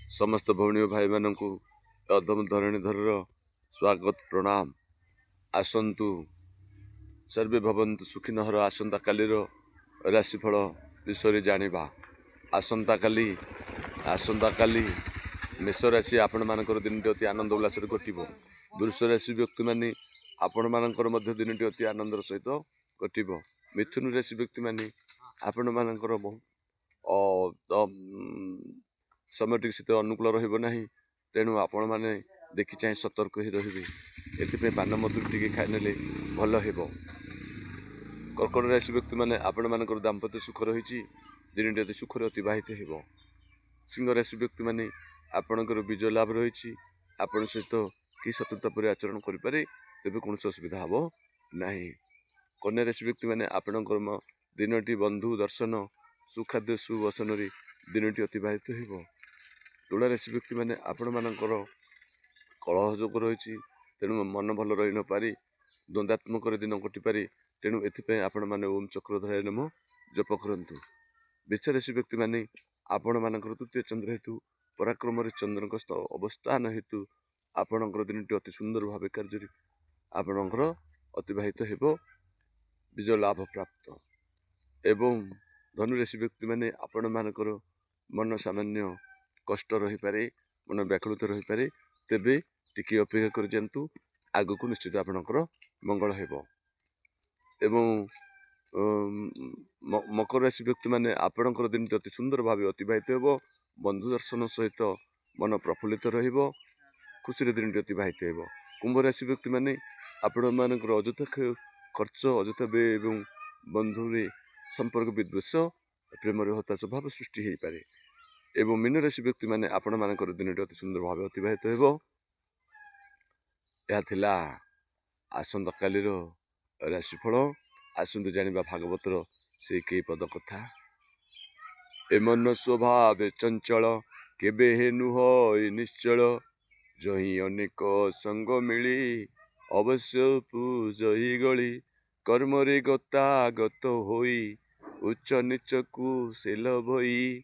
समस्त भौणी भाई मान अधम धरणीधर स्वागत प्रणाम। आसतु सर्वे भवन्तु सुखिनः। आसंता कालीर राशिफल विषय जानिबा। आसंता काली मेष राशि आपण मानकर दिनटी अति आनंद उल्लास कटिब। वृष राशि व्यक्ति माने आपण मानकर मध्य दिनटी अति आनंदर सहित कटिब। मिथुन राशि व्यक्ति माने आपण मानकर समय सहित अनुकूल रहा। तेणु आपण मैंने देखि चाहे सतर्क ही रे। एथि पान मधुरी टी खाई ने भल हो। कर्कट राशि व्यक्ति मैंने आपण मानकर दाम्पत्य सुख रही दिनटी अति सुखर अतिबाहित हो। सिंह राशि व्यक्ति मैंने आपणकर विजय लाभ रही। आपण सहित कि शत्रुता पर आचरण करें तेज कौन असुविधा हम ना। कन्या राशि व्यक्ति मैंने आपणकर दिनटी बंधु दर्शन सुखाद्य सुवसन दिनटी अतिबाहित हो। तुला राशि व्यक्ति मैंने आपण मानकर कलह जोग रही। तेणु मन भल रही न पारी द्वंद्वात्मक दिन कटिपारे। तेणु एथि आपण मैंने ओम चक्रधराय नमः जप करंतु। वृष राशि व्यक्ति मैंने आपण मानकर तृतीय चंद्र हेतु पराक्रम चंद्र अवस्थान हेतु आपणकर दिनटी अति सुंदर भाव कार्य आपणकर अतिबाहित हो। विजय लाभ प्राप्त। एवं धनुराशि व्यक्ति मैंने आपण मानकर मन सामान्य कष्ट रही पारे, मन व्याकुलित रही पारे। तेबे टिके अपेक्षा कर जातु, आग को निश्चित आपणकर मंगल हेबो। एवं मकर राशि व्यक्ति मैंने आपणकर दिन अति सुंदर भाव अतिबाहित हो। बंधु दर्शन सहित मन प्रफुल्लित रहिबो। खुशी दिन अतिबाहित हो। कुंभ राशि व्यक्ति मैंने आपण मानकर अଯଥା खर्च अଯଥା व्यय एवं बंधु संपर्क विद्वेष प्रेम हताश भाव सृष्टि हो पारे। एवं मीन राशि व्यक्ति मैंने आपण मानकर दिनटी अति सुंदर भाव अतिबाहित हो। यह थिला आसंता कालीर राशिफल। आसंतु जानिबा भागवतर से कई पद कथा। एमन स्वभाव चंचल केबे हे नुह निश्चल। जही अनेक संग मिली अवश्य पूजही गली। कर्मरे गता गत होई उच्च नीच को सेल भई।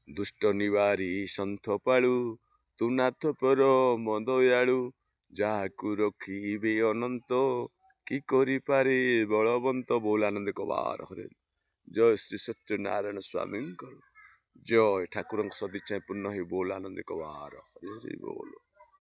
दुष्ट निवारी सन्थ पालू तू नाथ पर मदयालु। जाहाकू रखिबे अनंत कि करि पारे बलवंत। बोल आनंद कबार हरे। जय श्री सत्यनारायण स्वामी जय। ठाकुर सदिच्छा पूर्ण ही बोल आनंद कबार हरे बोल।